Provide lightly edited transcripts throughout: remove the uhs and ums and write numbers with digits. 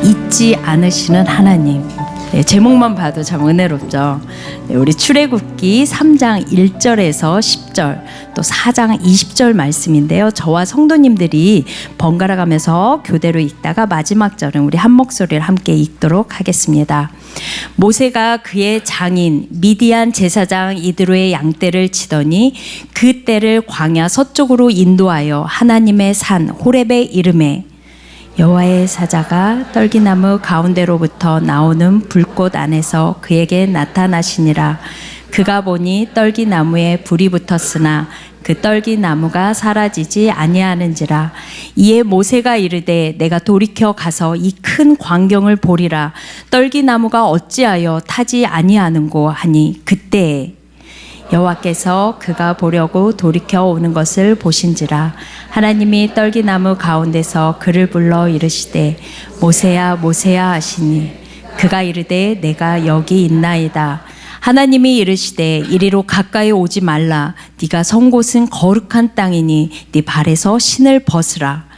잊지 않으시는 하나님. 네, 제목만 봐도 참 은혜롭죠. 네, 우리 출애굽기 3장 1절에서 10절 또 4장 20절 말씀인데요. 저와 성도님들이 번갈아 가면서 교대로 읽다가 마지막 절은 우리 한 목소리를 함께 읽도록 하겠습니다. 모세가 그의 장인 미디안 제사장 이드로의 양떼를 치더니 그 떼를 광야 서쪽으로 인도하여 하나님의 산 호렙에 이르매 여호와의 사자가 떨기나무 가운데로부터 나오는 불꽃 안에서 그에게 나타나시니라. 그가 보니 떨기나무에 불이 붙었으나 그 떨기나무가 사라지지 아니하는지라. 이에 모세가 이르되 내가 돌이켜 가서 이 큰 광경을 보리라. 떨기나무가 어찌하여 타지 아니하는고 하니 그때에 여호와께서 그가 보려고 돌이켜 오는 것을 보신지라. 하나님이 떨기나무 가운데서 그를 불러 이르시되 모세야 모세야 하시니 그가 이르되 내가 여기 있나이다. 하나님이 이르시되 이리로 가까이 오지 말라. 네가 선 곳은 거룩한 땅이니 네 발에서 신을 벗으라.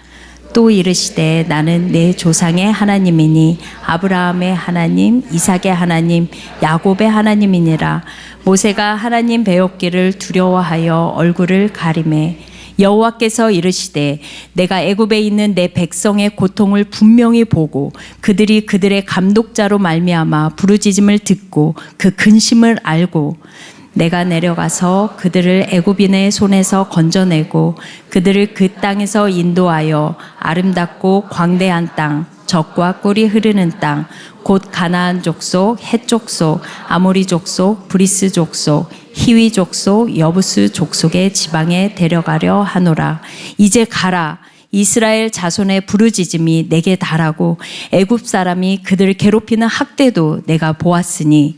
또 이르시되 나는 내 조상의 하나님이니 아브라함의 하나님, 이삭의 하나님, 야곱의 하나님이니라. 모세가 하나님 배웠기를 두려워하여 얼굴을 가리매 여호와께서 이르시되 내가 애굽에 있는 내 백성의 고통을 분명히 보고 그들이 그들의 감독자로 말미암아 부르짖음을 듣고 그 근심을 알고 내가 내려가서 그들을 애굽인의 손에서 건져내고 그들을 그 땅에서 인도하여 아름답고 광대한 땅, 젖과 꿀이 흐르는 땅, 곧 가나안 족속, 헷 족속, 아모리 족속, 브리스 족속, 히위 족속, 여부스 족속의 지방에 데려가려 하노라. 이제 가라. 이스라엘 자손의 부르짖음이 내게 달하고 애굽 사람이 그들을 괴롭히는 학대도 내가 보았으니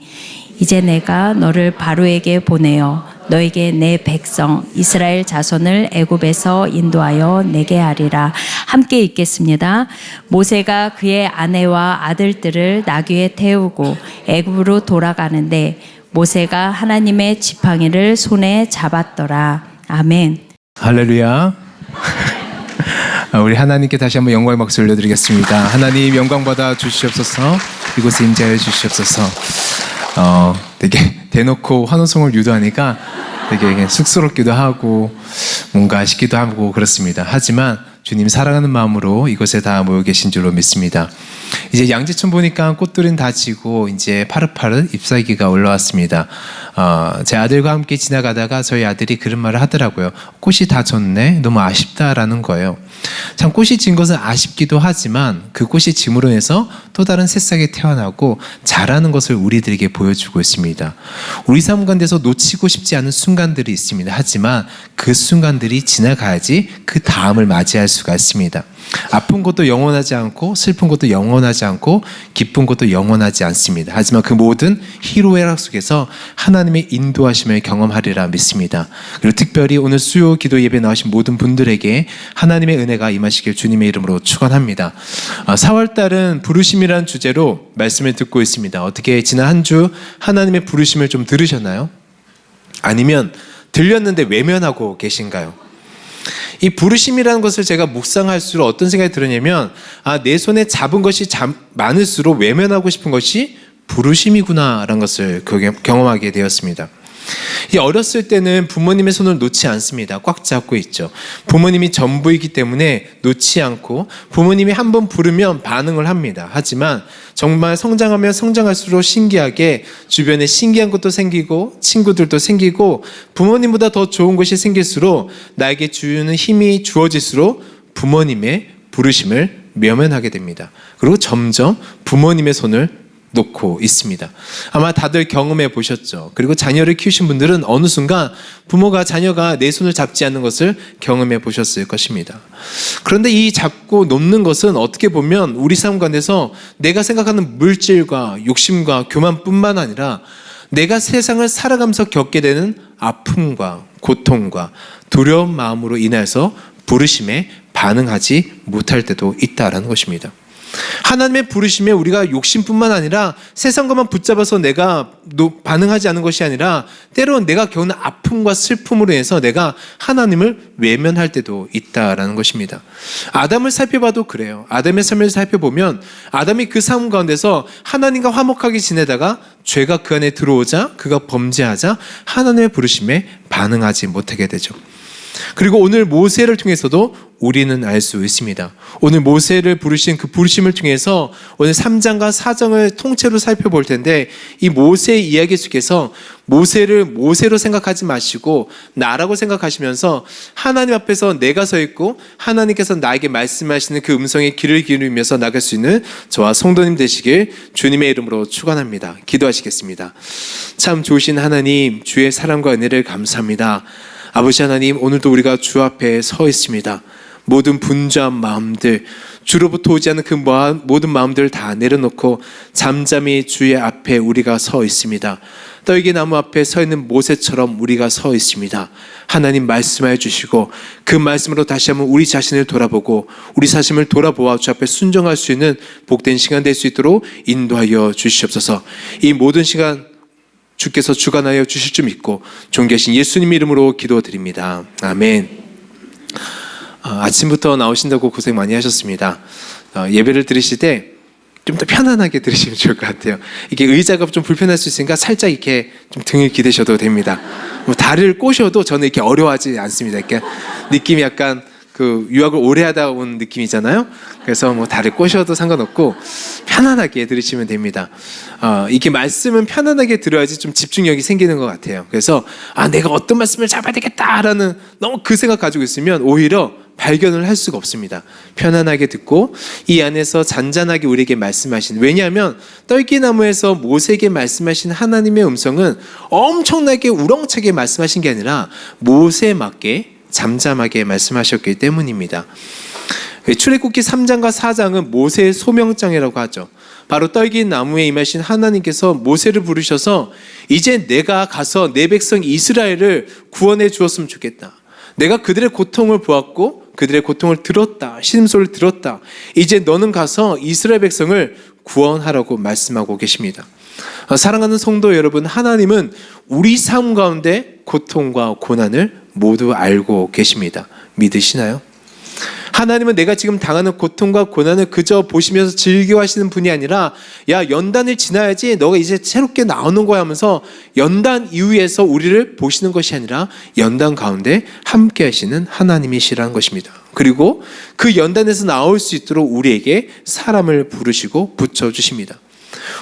이제 내가 너를 바로에게 보내어 너에게 내 백성 이스라엘 자손을 애굽에서 인도하여 내게 하리라. 함께 읽겠습니다. 모세가 그의 아내와 아들들을 나귀에 태우고 애굽으로 돌아가는데 모세가 하나님의 지팡이를 손에 잡았더라. 아멘. 할렐루야. 우리 하나님께 다시 한번 영광의 박수 올려드리겠습니다. 하나님 영광 받아 주시옵소서. 이곳에 임재하여 주시옵소서. 되게 대놓고 환호성을 유도하니까 되게 쑥스럽기도 하고 뭔가 아쉽기도 하고 그렇습니다. 하지만 주님 사랑하는 마음으로 이곳에 다 모여 계신 줄로 믿습니다. 이제 양지천 보니까 꽃들은 다 지고 이제 파릇파릇 잎사귀가 올라왔습니다. 제 아들과 함께 지나가다가 저희 아들이 그런 말을 하더라고요. 꽃이 다 졌네. 너무 아쉽다라는 거예요. 참 꽃이 진 것은 아쉽기도 하지만 그 꽃이 짐으로 해서 또 다른 새싹이 태어나고 자라는 것을 우리들에게 보여주고 있습니다. 우리 삶 가운데서 놓치고 싶지 않은 순간들이 있습니다. 하지만 그 순간들이 지나가야지 그 다음을 맞이할 수가 있습니다. 아픈 것도 영원하지 않고 슬픈 것도 영원하지 않고 기쁜 것도 영원하지 않습니다. 하지만 그 모든 희로애락 속에서 하나님의 인도하심을 경험하리라 믿습니다. 그리고 특별히 오늘 수요 기도 예배 나오신 모든 분들에게 하나님의 은혜가 임하시길 주님의 이름으로 축원합니다. 4월달은 부르심이라는 주제로 말씀을 듣고 있습니다. 어떻게 지난 한 주 하나님의 부르심을 좀 들으셨나요? 아니면 들렸는데 외면하고 계신가요? 이 부르심이라는 것을 제가 묵상할수록 어떤 생각이 들었냐면 내 손에 잡은 것이 많을수록 외면하고 싶은 것이 부르심이구나라는 것을 경험하게 되었습니다. 어렸을 때는 부모님의 손을 놓지 않습니다. 꽉 잡고 있죠. 부모님이 전부이기 때문에 놓지 않고 부모님이 한번 부르면 반응을 합니다. 하지만 정말 성장하면 성장할수록 신기하게 주변에 신기한 것도 생기고 친구들도 생기고 부모님보다 더 좋은 것이 생길수록 나에게 주는 힘이 주어질수록 부모님의 부르심을 외면하게 됩니다. 그리고 점점 부모님의 손을 놓고 있습니다. 아마 다들 경험해 보셨죠. 그리고 자녀를 키우신 분들은 어느 순간 자녀가 내 손을 잡지 않는 것을 경험해 보셨을 것입니다. 그런데 이 잡고 놓는 것은 어떻게 보면 우리 삶 가운데서 내가 생각하는 물질과 욕심과 교만뿐만 아니라 내가 세상을 살아가면서 겪게 되는 아픔과 고통과 두려운 마음으로 인해서 부르심에 반응하지 못할 때도 있다라는 것입니다. 하나님의 부르심에 우리가 욕심뿐만 아니라 세상과만 붙잡아서 내가 반응하지 않는 것이 아니라 때로는 내가 겪는 아픔과 슬픔으로 인해서 내가 하나님을 외면할 때도 있다라는 것입니다. 아담을 살펴봐도 그래요. 아담의 삶을 살펴보면 아담이 그 삶 가운데서 하나님과 화목하게 지내다가 죄가 그 안에 들어오자 그가 범죄하자 하나님의 부르심에 반응하지 못하게 되죠. 그리고 오늘 모세를 통해서도 우리는 알 수 있습니다. 오늘 모세를 부르신 그 부르심을 통해서 오늘 3장과 4장을 통째로 살펴볼 텐데 이 모세의 이야기 속에서 모세를 모세로 생각하지 마시고 나라고 생각하시면서 하나님 앞에서 내가 서 있고 하나님께서 나에게 말씀하시는 그 음성에 귀를 기울이면서 나갈 수 있는 저와 성도님 되시길 주님의 이름으로 축원합니다. 기도하시겠습니다. 참 좋으신 하나님, 주의 사랑과 은혜를 감사합니다. 아버지 하나님, 오늘도 우리가 주 앞에 서 있습니다. 모든 분주한 마음들, 주로부터 오지 않는 그 모든 마음들을 다 내려놓고 잠잠히 주의 앞에 우리가 서 있습니다. 떨기 나무 앞에 서 있는 모세처럼 우리가 서 있습니다. 하나님 말씀하여 주시고 그 말씀으로 다시 한번 우리 자신을 돌아보고 우리 자신을 돌아보아 주 앞에 순종할 수 있는 복된 시간 될 수 있도록 인도하여 주시옵소서. 이 모든 시간 주께서 주관하여 주실 줄 믿고 존귀하신 예수님 이름으로 기도드립니다. 아멘. 아침부터 나오신다고 고생 많이 하셨습니다. 예배를 들으실 때 좀 더 편안하게 들으시면 좋을 것 같아요. 이게 의자가 좀 불편할 수 있으니까 살짝 이렇게 좀 등을 기대셔도 됩니다. 뭐 다리를 꼬셔도 저는 이렇게 어려워하지 않습니다. 이렇게 느낌이 약간 그 유학을 오래 하다 온 느낌이잖아요. 그래서 뭐 다리를 꼬셔도 상관없고 편안하게 들으시면 됩니다. 이게 말씀은 편안하게 들어야지 좀 집중력이 생기는 것 같아요. 그래서 내가 어떤 말씀을 잡아야 되겠다라는 너무 그 생각 가지고 있으면 오히려 발견을 할 수가 없습니다. 편안하게 듣고 이 안에서 잔잔하게 우리에게 말씀하신, 왜냐하면 떨기나무에서 모세에게 말씀하신 하나님의 음성은 엄청나게 우렁차게 말씀하신 게 아니라 모세에 맞게 잠잠하게 말씀하셨기 때문입니다. 출애굽기 3장과 4장은 모세의 소명장이라고 하죠. 바로 떨긴 나무에 임하신 하나님께서 모세를 부르셔서 이제 내가 가서 내 백성 이스라엘을 구원해 주었으면 좋겠다. 내가 그들의 고통을 보았고 그들의 고통을 들었다. 신음소리를 들었다. 이제 너는 가서 이스라엘 백성을 구원하라고 말씀하고 계십니다. 사랑하는 성도 여러분, 하나님은 우리 삶 가운데 고통과 고난을 모두 알고 계십니다. 믿으시나요? 하나님은 내가 지금 당하는 고통과 고난을 그저 보시면서 즐겨하시는 분이 아니라 야, 연단을 지나야지 너가 이제 새롭게 나오는 거야 하면서 연단 이후에서 우리를 보시는 것이 아니라 연단 가운데 함께 하시는 하나님이시라는 것입니다. 그리고 그 연단에서 나올 수 있도록 우리에게 사람을 부르시고 붙여주십니다.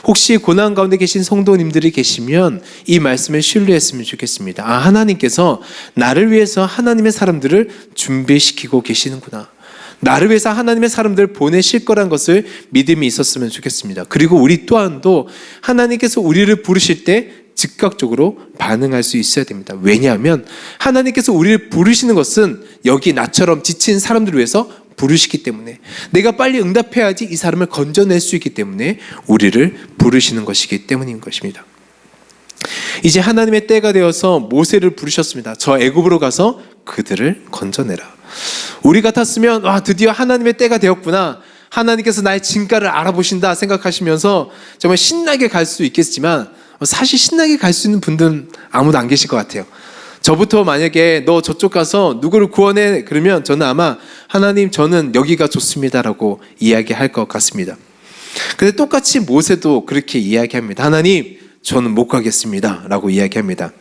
혹시 고난 가운데 계신 성도님들이 계시면 이 말씀을 신뢰했으면 좋겠습니다. 하나님께서 나를 위해서 하나님의 사람들을 준비시키고 계시는구나. 나를 위해서 하나님의 사람들을 보내실 거란 것을 믿음이 있었으면 좋겠습니다. 그리고 우리 또한도 하나님께서 우리를 부르실 때 즉각적으로 반응할 수 있어야 됩니다. 왜냐하면 하나님께서 우리를 부르시는 것은 여기 나처럼 지친 사람들을 위해서 부르시기 때문에, 내가 빨리 응답해야지 이 사람을 건져낼 수 있기 때문에 우리를 부르시는 것이기 때문인 것입니다. 이제 하나님의 때가 되어서 모세를 부르셨습니다. 저 애굽으로 가서 그들을 건져내라. 우리 같았으면 드디어 하나님의 때가 되었구나, 하나님께서 나의 진가를 알아보신다 생각하시면서 정말 신나게 갈 수 있겠지만 사실 신나게 갈 수 있는 분들은 아무도 안 계실 것 같아요. 저부터 만약에 너 저쪽 가서 누구를 구원해 그러면 저는 아마 하나님 저는 여기가 좋습니다라고 이야기할 것 같습니다. 근데 똑같이 모세도 그렇게 이야기합니다. 하나님 저는 못 가겠습니다 라고 이야기합니다.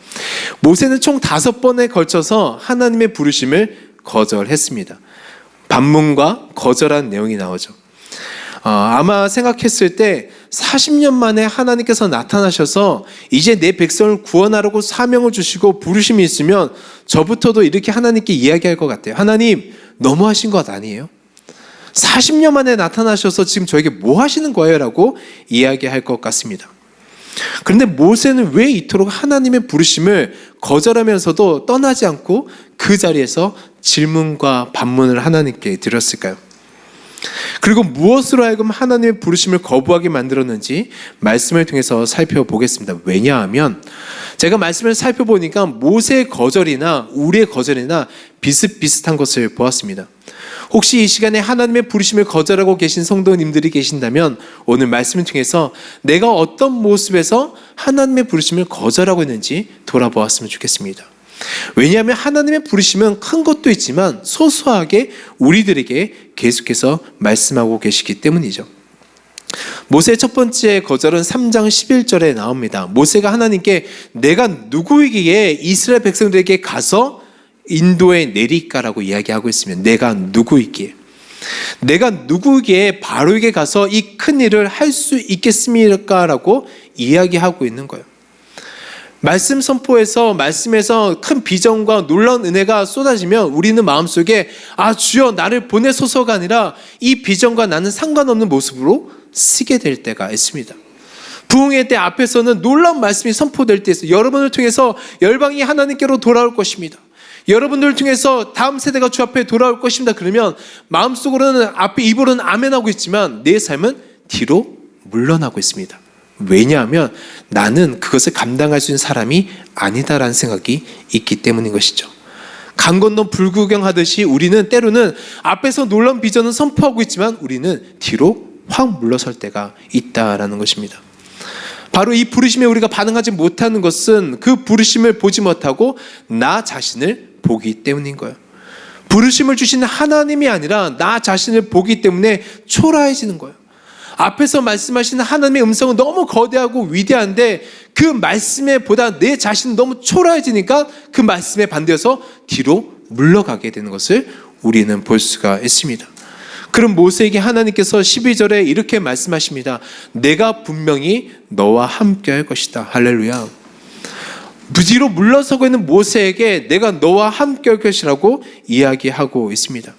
모세는 총 5번에 걸쳐서 하나님의 부르심을 거절했습니다. 반문과 거절한 내용이 나오죠. 아마 생각했을 때 40년 만에 하나님께서 나타나셔서 이제 내 백성을 구원하라고 사명을 주시고 부르심이 있으면 저부터도 이렇게 하나님께 이야기할 것 같아요. 하나님 너무하신 것 아니에요? 40년 만에 나타나셔서 지금 저에게 뭐 하시는 거예요? 라고 이야기할 것 같습니다. 그런데 모세는 왜 이토록 하나님의 부르심을 거절하면서도 떠나지 않고 그 자리에서 질문과 반문을 하나님께 드렸을까요? 그리고 무엇으로 하여금 하나님의 부르심을 거부하게 만들었는지 말씀을 통해서 살펴보겠습니다. 왜냐하면 제가 말씀을 살펴보니까 모세의 거절이나 우리의 거절이나 비슷비슷한 것을 보았습니다. 혹시 이 시간에 하나님의 부르심을 거절하고 계신 성도님들이 계신다면 오늘 말씀을 통해서 내가 어떤 모습에서 하나님의 부르심을 거절하고 있는지 돌아보았으면 좋겠습니다. 왜냐하면 하나님의 부르심은 큰 것도 있지만 소소하게 우리들에게 계속해서 말씀하고 계시기 때문이죠. 모세의 첫 번째 거절은 3장 11절에 나옵니다. 모세가 하나님께 내가 누구이기에 이스라엘 백성들에게 가서 인도에 내릴까라고 이야기하고 있으면 내가 누구이기에 바로에게 가서 이 큰 일을 할 수 있겠습니까라고 이야기하고 있는 거예요. 말씀 선포에서 말씀에서 큰 비전과 놀라운 은혜가 쏟아지면 우리는 마음속에 주여 나를 보내소서가 아니라 이 비전과 나는 상관없는 모습으로 쓰게 될 때가 있습니다. 부흥의 때 앞에서는 놀라운 말씀이 선포될 때 있어요. 여러분을 통해서 열방이 하나님께로 돌아올 것입니다. 여러분들을 통해서 다음 세대가 주 앞에 돌아올 것입니다. 그러면 마음속으로는 앞에 입으로는 아멘하고 있지만 내 삶은 뒤로 물러나고 있습니다. 왜냐하면 나는 그것을 감당할 수 있는 사람이 아니다라는 생각이 있기 때문인 것이죠. 강 건너 불구경하듯이 우리는 때로는 앞에서 놀라운 비전은 선포하고 있지만 우리는 뒤로 확 물러설 때가 있다라는 것입니다. 바로 이 부르심에 우리가 반응하지 못하는 것은 그 부르심을 보지 못하고 나 자신을 보기 때문인 거예요. 부르심을 주시는 하나님이 아니라 나 자신을 보기 때문에 초라해지는 거예요. 앞에서 말씀하시는 하나님의 음성은 너무 거대하고 위대한데 그 말씀에 보다 내 자신은 너무 초라해지니까 그 말씀에 반대해서 뒤로 물러가게 되는 것을 우리는 볼 수가 있습니다. 그럼 모세에게 하나님께서 12절에 이렇게 말씀하십니다. 내가 분명히 너와 함께 할 것이다. 할렐루야. 뒤로 물러서고 있는 모세에게 내가 너와 함께 할 것이라고 이야기하고 있습니다.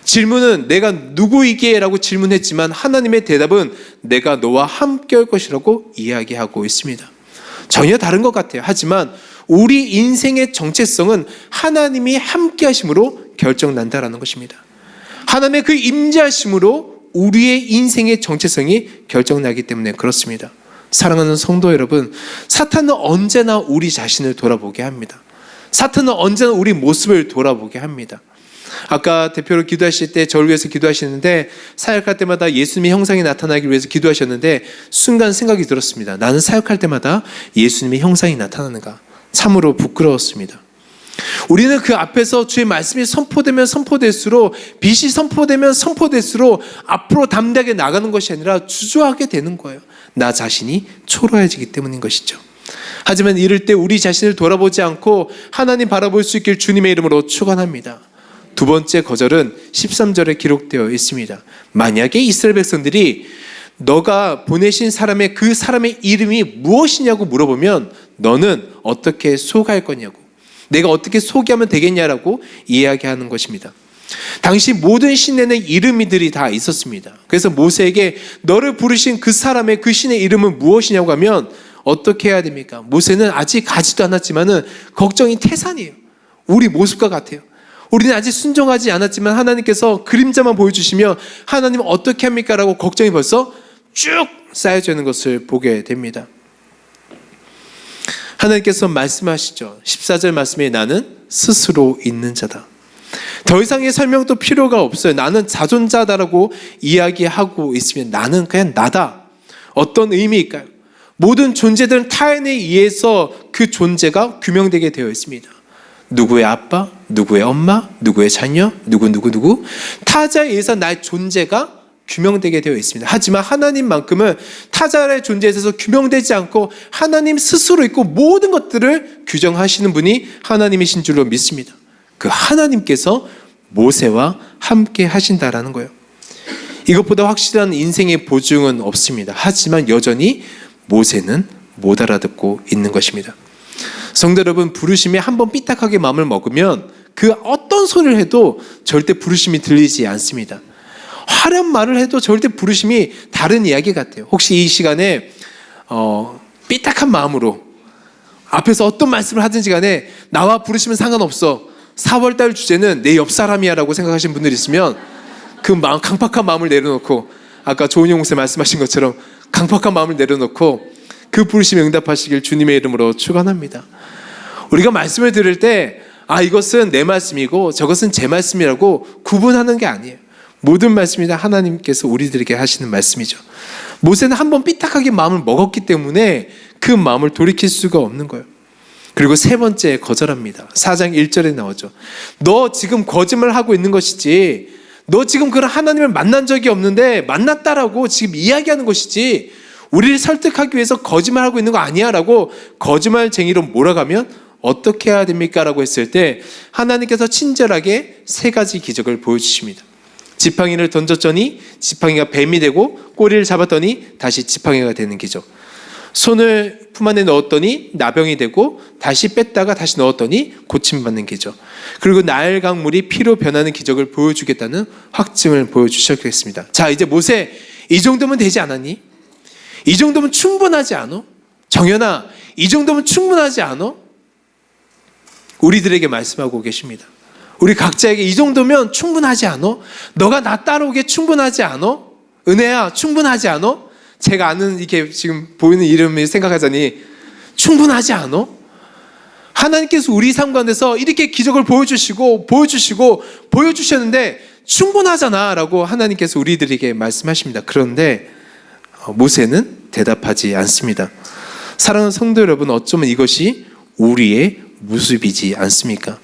질문은 내가 누구이기에 라고 질문했지만 하나님의 대답은 내가 너와 함께 할 것이라고 이야기하고 있습니다. 전혀 다른 것 같아요. 하지만 우리 인생의 정체성은 하나님이 함께 하심으로 결정난다라는 것입니다. 하나님의 그 임재하심으로 우리의 인생의 정체성이 결정나기 때문에 그렇습니다. 사랑하는 성도 여러분, 사탄은 언제나 우리 자신을 돌아보게 합니다. 사탄은 언제나 우리 모습을 돌아보게 합니다. 아까 대표로 기도하실 때 저를 위해서 기도하시는데 사역할 때마다 예수님의 형상이 나타나기 위해서 기도하셨는데 순간 생각이 들었습니다. 나는 사역할 때마다 예수님의 형상이 나타나는가? 참으로 부끄러웠습니다. 우리는 그 앞에서 주의 말씀이 선포되면 선포될수록 빛이 선포되면 선포될수록 앞으로 담대하게 나가는 것이 아니라 주저하게 되는 거예요. 나 자신이 초라해지기 때문인 것이죠. 하지만 이럴 때 우리 자신을 돌아보지 않고 하나님 바라볼 수 있길 주님의 이름으로 축원합니다. 두 번째 거절은 13절에 기록되어 있습니다. 만약에 이스라엘 백성들이 너가 보내신 사람의 그 사람의 이름이 무엇이냐고 물어보면 너는 어떻게 소개할 거냐고, 내가 어떻게 소개하면 되겠냐라고 이야기하는 것입니다. 당시 모든 신에는 이름이들이 다 있었습니다. 그래서 모세에게 너를 부르신 그 사람의 그 신의 이름은 무엇이냐고 하면 어떻게 해야 됩니까? 모세는 아직 가지도 않았지만은 걱정이 태산이에요. 우리 모습과 같아요. 우리는 아직 순종하지 않았지만 하나님께서 그림자만 보여주시면 하나님 어떻게 합니까? 라고 걱정이 벌써 쭉 쌓여져 있는 것을 보게 됩니다. 하나님께서 말씀하시죠. 14절 말씀에 나는 스스로 있는 자다. 더 이상의 설명도 필요가 없어요. 나는 자존자다라고 이야기하고 있으면 나는 그냥 나다. 어떤 의미일까요? 모든 존재들은 타인에 의해서 그 존재가 규명되게 되어 있습니다. 누구의 아빠, 누구의 엄마, 누구의 자녀, 누구 타자에 의해서 나의 존재가 규명되게 되어 있습니다. 하지만 하나님만큼은 타자의 존재에 있어서 규명되지 않고 하나님 스스로 있고 모든 것들을 규정하시는 분이 하나님이신 줄로 믿습니다. 그 하나님께서 모세와 함께 하신다라는 거예요. 이것보다 확실한 인생의 보증은 없습니다. 하지만 여전히 모세는 못 알아듣고 있는 것입니다. 성도 여러분, 부르심에 한번 삐딱하게 마음을 먹으면 그 어떤 소리를 해도 절대 부르심이 들리지 않습니다. 화려한 말을 해도 절대 부르심이 다른 이야기 같아요. 혹시 이 시간에 삐딱한 마음으로 앞에서 어떤 말씀을 하든지 간에 나와 부르시면 상관없어, 4월달 주제는 내 옆 사람이야 라고 생각하시는 분들이 있으면 그 마음, 강팍한 마음을 내려놓고 아까 조은영 목사 말씀하신 것처럼 강팍한 마음을 내려놓고 그 부르심에 응답하시길 주님의 이름으로 축원합니다. 우리가 말씀을 들을 때 이것은 내 말씀이고 저것은 제 말씀이라고 구분하는 게 아니에요. 모든 말씀이 다 하나님께서 우리들에게 하시는 말씀이죠. 모세는 한번 삐딱하게 마음을 먹었기 때문에 그 마음을 돌이킬 수가 없는 거예요. 그리고 세 번째 거절합니다. 4장 1절에 나오죠. 너 지금 거짓말하고 있는 것이지, 너 지금 그런 하나님을 만난 적이 없는데 만났다라고 지금 이야기하는 것이지, 우리를 설득하기 위해서 거짓말하고 있는 거 아니야 라고 거짓말쟁이로 몰아가면 어떻게 해야 됩니까? 라고 했을 때 하나님께서 친절하게 세 가지 기적을 보여주십니다. 지팡이를 던졌더니 지팡이가 뱀이 되고 꼬리를 잡았더니 다시 지팡이가 되는 기적. 손을 품 안에 넣었더니 나병이 되고 다시 뺐다가 다시 넣었더니 고침받는 기적. 그리고 나일 강물이 피로 변하는 기적을 보여주겠다는 확증을 보여주셨겠습니다. 자, 이제 모세, 이 정도면 되지 않았니? 이 정도면 충분하지 않아? 정연아, 이 정도면 충분하지 않아? 우리들에게 말씀하고 계십니다. 우리 각자에게 이 정도면 충분하지 않아? 너가 나 따라오기에 충분하지 않아? 은혜야, 충분하지 않아? 제가 아는 이렇게 지금 보이는 이름을 생각하자니 충분하지 않아? 하나님께서 우리 삶 가운데서 이렇게 기적을 보여주시고 보여주셨는데 충분하잖아 라고 하나님께서 우리들에게 말씀하십니다. 그런데 모세는 대답하지 않습니다. 사랑하는 성도 여러분, 어쩌면 이것이 우리의 모습이지 않습니까?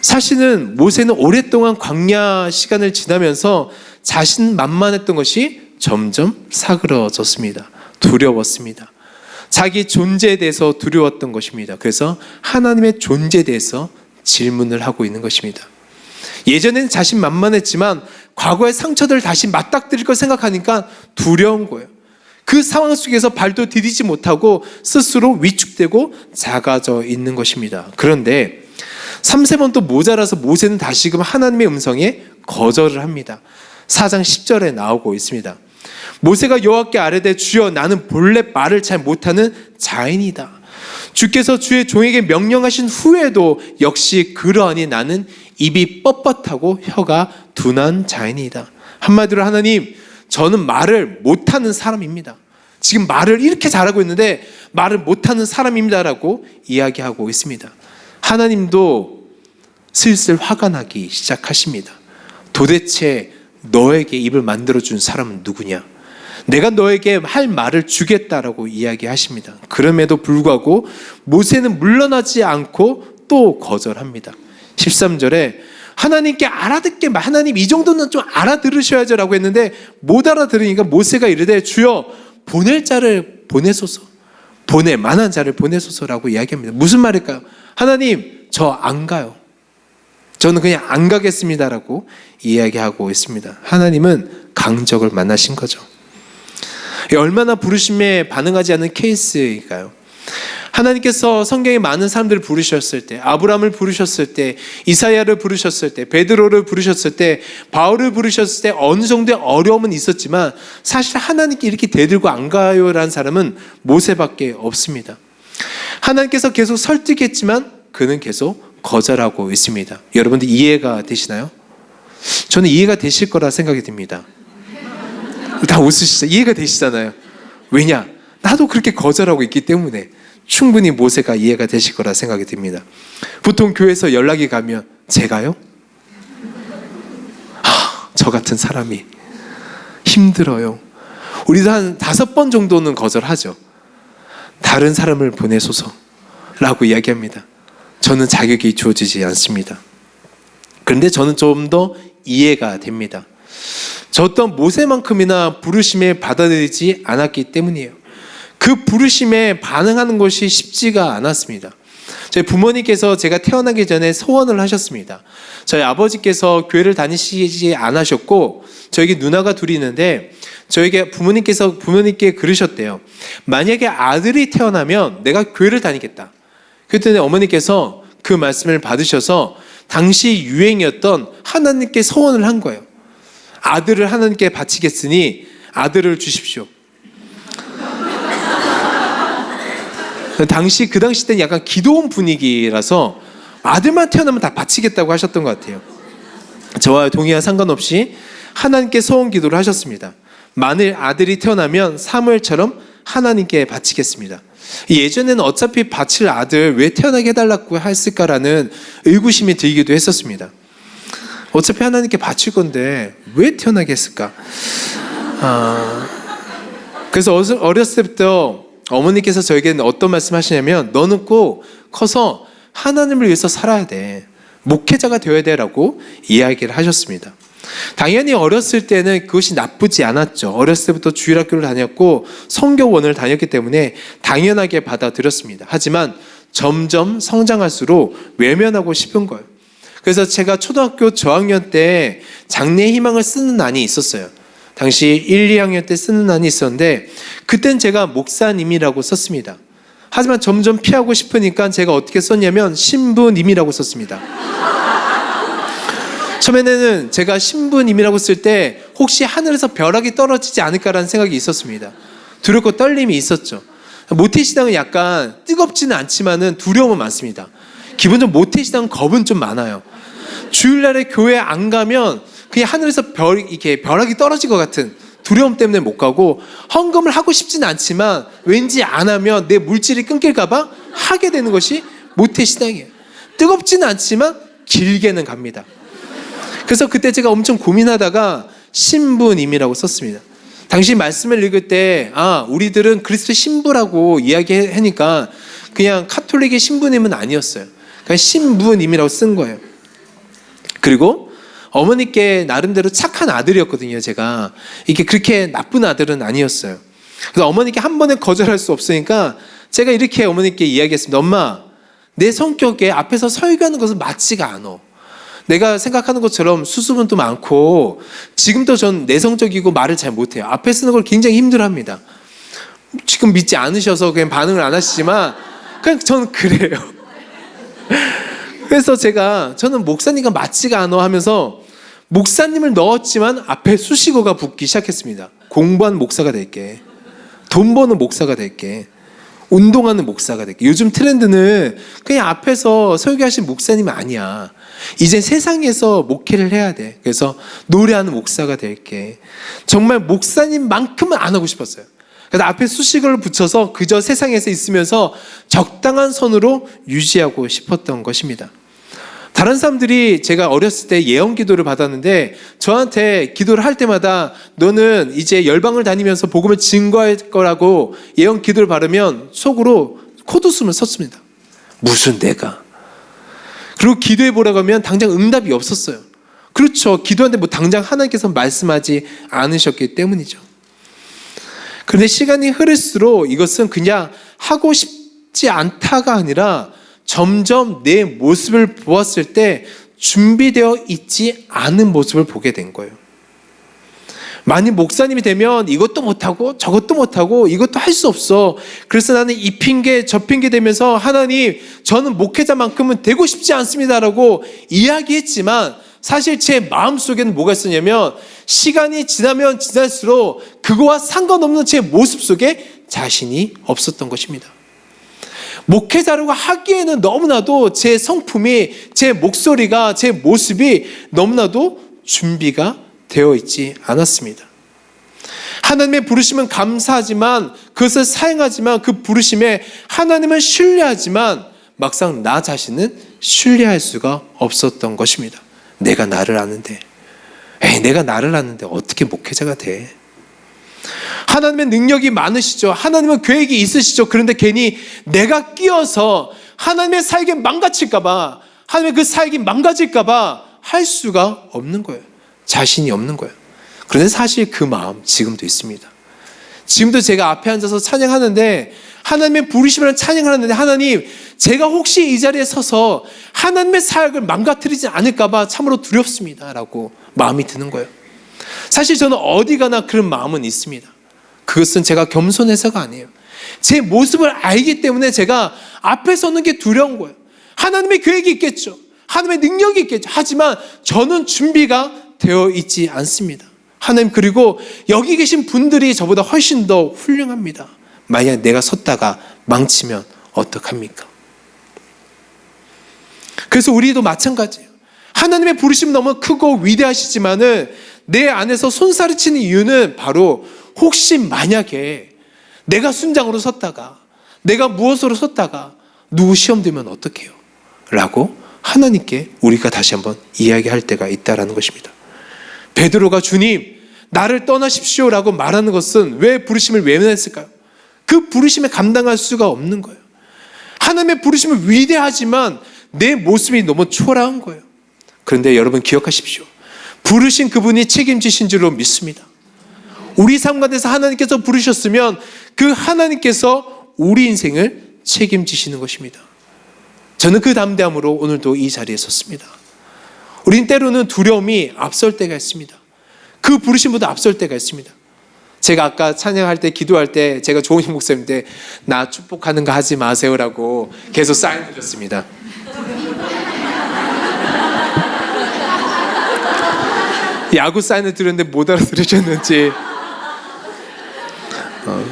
사실은 모세는 오랫동안 광야 시간을 지나면서 자신만만했던 것이 점점 사그러졌습니다. 두려웠습니다. 자기 존재에 대해서 두려웠던 것입니다. 그래서 하나님의 존재에 대해서 질문을 하고 있는 것입니다. 예전에는 자신만만했지만 과거의 상처들을 다시 맞닥뜨릴 걸 생각하니까 두려운 거예요. 그 상황 속에서 발도 디디지 못하고 스스로 위축되고 작아져 있는 것입니다. 그런데 3세번도 모자라서 모세는 다시금 하나님의 음성에 거절을 합니다. 4장 10절에 나오고 있습니다. 모세가 여호와께 아뢰되 주여 나는 본래 말을 잘 못하는 자인이다. 주께서 주의 종에게 명령하신 후에도 역시 그러하니 나는 입이 뻣뻣하고 혀가 둔한 자인이다. 한마디로 하나님, 저는 말을 못하는 사람입니다. 지금 말을 이렇게 잘하고 있는데 말을 못하는 사람입니다라고 이야기하고 있습니다. 하나님도 슬슬 화가 나기 시작하십니다. 도대체 너에게 입을 만들어준 사람은 누구냐? 내가 너에게 할 말을 주겠다라고 이야기하십니다. 그럼에도 불구하고 모세는 물러나지 않고 또 거절합니다. 13절에 하나님께 알아듣게, 하나님 이 정도는 좀 알아들으셔야죠 라고 했는데 못 알아들으니까 모세가 이르되 주여 보낼 자를 보내소서, 보낼 만한 자를 보내소서라고 이야기합니다. 무슨 말일까요? 하나님, 저 안 가요. 저는 그냥 안 가겠습니다라고 이야기하고 있습니다. 하나님은 강적을 만나신 거죠. 얼마나 부르심에 반응하지 않는 케이스일까요? 하나님께서 성경에 많은 사람들을 부르셨을 때, 아브라함을 부르셨을 때, 이사야를 부르셨을 때, 베드로를 부르셨을 때, 바울을 부르셨을 때 어느 정도의 어려움은 있었지만 사실 하나님께 이렇게 대들고 안 가요라는 사람은 모세밖에 없습니다. 하나님께서 계속 설득했지만 그는 계속 거절하고 있습니다. 여러분들 이해가 되시나요? 저는 이해가 되실 거라 생각이 듭니다. 다 웃으시죠? 이해가 되시잖아요. 왜냐? 나도 그렇게 거절하고 있기 때문에 충분히 모세가 이해가 되실 거라 생각이 듭니다. 보통 교회에서 연락이 가면 제가요? 저 같은 사람이 힘들어요. 우리도 한 5번 정도는 거절하죠. 다른 사람을 보내소서라고 이야기합니다. 저는 자격이 주어지지 않습니다. 그런데 저는 좀 더 이해가 됩니다. 저 어떤 모세만큼이나 부르심에 받아들이지 않았기 때문이에요. 그 부르심에 반응하는 것이 쉽지가 않았습니다. 저희 부모님께서 제가 태어나기 전에 소원을 하셨습니다. 저희 아버지께서 교회를 다니시지 않으셨고 저에게 누나가 둘이 있는데 저에게 부모님께 그러셨대요. 만약에 아들이 태어나면 내가 교회를 다니겠다. 그랬더니 어머니께서 그 말씀을 받으셔서 당시 유행이었던 하나님께 소원을 한 거예요. 아들을 하나님께 바치겠으니 아들을 주십시오. 그 당시 때는 약간 기도원 분위기라서 아들만 태어나면 다 바치겠다고 하셨던 것 같아요. 저와 동의와 상관없이 하나님께 소원 기도를 하셨습니다. 만일 아들이 태어나면 사무엘처럼 하나님께 바치겠습니다. 예전에는 어차피 바칠 아들 왜 태어나게 해달라고 했을까라는 의구심이 들기도 했었습니다. 어차피 하나님께 바칠 건데 왜 태어나게 했을까? 그래서 어렸을 때부터 어머니께서 저에게는 어떤 말씀 하시냐면, 너는 꼭 커서 하나님을 위해서 살아야 돼, 목회자가 되어야 돼라고 이야기를 하셨습니다. 당연히 어렸을 때는 그것이 나쁘지 않았죠. 어렸을 때부터 주일학교를 다녔고 성교원을 다녔기 때문에 당연하게 받아들였습니다. 하지만 점점 성장할수록 외면하고 싶은 거예요. 그래서 제가 초등학교 저학년 때 장래 희망을 쓰는 난이 있었어요. 당시 1, 2학년 때 쓰는 난이 있었는데 그땐 제가 목사님이라고 썼습니다. 하지만 점점 피하고 싶으니까 제가 어떻게 썼냐면 신부님이라고 썼습니다. 처음에는 제가 신부님이라고 쓸 때 혹시 하늘에서 벼락이 떨어지지 않을까라는 생각이 있었습니다. 두렵고 떨림이 있었죠. 모태신앙은 약간 뜨겁지는 않지만은 두려움은 많습니다. 기본적으로 모태신앙은 겁은 좀 많아요. 주일날에 교회 안 가면 그냥 하늘에서 이렇게 벼락이 떨어질 것 같은 두려움 때문에 못 가고, 헌금을 하고 싶지는 않지만 왠지 안 하면 내 물질이 끊길까봐 하게 되는 것이 모태신앙이에요. 뜨겁지는 않지만 길게는 갑니다. 그래서 그때 제가 엄청 고민하다가 신부님이라고 썼습니다. 당시 말씀을 읽을 때 우리들은 그리스도 신부라고 이야기하니까 그냥 카톨릭의 신부님은 아니었어요. 그냥 신부님이라고 쓴 거예요. 그리고 어머니께 나름대로 착한 아들이었거든요. 제가 이게 그렇게 나쁜 아들은 아니었어요. 그래서 어머니께 한 번에 거절할 수 없으니까 제가 이렇게 어머니께 이야기했습니다. 엄마, 내 성격에 앞에서 설교하는 것은 맞지가 않아. 내가 생각하는 것처럼 수줍음도 많고 지금도 전 내성적이고 말을 잘 못해요. 앞에 쓰는 걸 굉장히 힘들어합니다. 지금 믿지 않으셔서 그냥 반응을 안 하시지만 그냥 저는 그래요. 그래서 저는 목사님과 맞지가 않아 하면서 목사님을 넣었지만 앞에 수식어가 붙기 시작했습니다. 공부하는 목사가 될게, 돈 버는 목사가 될게, 운동하는 목사가 될게. 요즘 트렌드는 그냥 앞에서 설교하신 목사님 아니야. 이제 세상에서 목회를 해야 돼. 그래서 노래하는 목사가 될게. 정말 목사님만큼은 안 하고 싶었어요. 그래서 앞에 수식어를 붙여서 그저 세상에서 있으면서 적당한 선으로 유지하고 싶었던 것입니다. 다른 사람들이 제가 어렸을 때 예언 기도를 받았는데 저한테 기도를 할 때마다 너는 이제 열방을 다니면서 복음을 증거할 거라고 예언 기도를 받으면 속으로 콧웃음을 썼습니다. 무슨 내가. 그리고 기도해 보라고 하면 당장 응답이 없었어요. 그렇죠. 기도하는데 뭐 당장 하나님께서 말씀하지 않으셨기 때문이죠. 그런데 시간이 흐를수록 이것은 그냥 하고 싶지 않다가 아니라 점점 내 모습을 보았을 때 준비되어 있지 않은 모습을 보게 된 거예요. 만약 목사님이 되면 이것도 못하고 저것도 못하고 이것도 할 수 없어. 그래서 나는 이 핑계 저 핑계 대면서 하나님, 저는 목회자만큼은 되고 싶지 않습니다라고 이야기했지만 사실 제 마음속에는 뭐가 있었냐면 시간이 지나면 지날수록 그거와 상관없는 제 모습 속에 자신이 없었던 것입니다. 목회자라고 하기에는 너무나도 제 성품이, 제 목소리가, 제 모습이 너무나도 준비가 되어 있지 않았습니다. 하나님의 부르심은 감사하지만 그것을 사용하지만 그 부르심에 하나님을 신뢰하지만 막상 나 자신은 신뢰할 수가 없었던 것입니다. 내가 나를 아는데 어떻게 목회자가 돼? 하나님의 능력이 많으시죠. 하나님은 계획이 있으시죠. 그런데 괜히 내가 끼어서 하나님의 사역이 망가질까봐, 하나님의 그 사역이 망가질까봐 할 수가 없는 거예요. 자신이 없는 거예요. 그런데 사실 그 마음 지금도 있습니다. 지금도 제가 앞에 앉아서 찬양하는데 하나님의 부르심을 찬양하는데 하나님, 제가 혹시 이 자리에 서서 하나님의 사역을 망가뜨리지 않을까봐 참으로 두렵습니다 라고 마음이 드는 거예요. 사실 저는 어디 가나 그런 마음은 있습니다. 그것은 제가 겸손해서가 아니에요. 제 모습을 알기 때문에 제가 앞에 서는 게 두려운 거예요. 하나님의 계획이 있겠죠. 하나님의 능력이 있겠죠. 하지만 저는 준비가 되어 있지 않습니다. 하나님, 그리고 여기 계신 분들이 저보다 훨씬 더 훌륭합니다. 만약 내가 섰다가 망치면 어떡합니까? 그래서 우리도 마찬가지예요. 하나님의 부르심은 너무 크고 위대하시지만은 내 안에서 손살이 치는 이유는 바로 혹시 만약에 내가 순장으로 섰다가 내가 무엇으로 섰다가 누구 시험 들면 어떡해요? 라고 하나님께 우리가 다시 한번 이야기할 때가 있다라는 것입니다. 베드로가 주님, 나를 떠나십시오 라고 말하는 것은 왜 부르심을 외면했을까요? 그 부르심에 감당할 수가 없는 거예요. 하나님의 부르심은 위대하지만 내 모습이 너무 초라한 거예요. 그런데 여러분 기억하십시오. 부르신 그분이 책임지신 줄로 믿습니다. 우리 삶 가운데서 하나님께서 부르셨으면 그 하나님께서 우리 인생을 책임지시는 것입니다. 저는 그 담대함으로 오늘도 이 자리에 섰습니다. 우린 때로는 두려움이 앞설 때가 있습니다. 그 부르심보다 앞설 때가 있습니다. 제가 아까 찬양할 때, 기도할 때 제가 조은희 목사님한테 나 축복하는 거 하지 마세요라고 계속 사인을 드렸습니다. 야구 사인을 드렸는데 못 알아들으셨는지.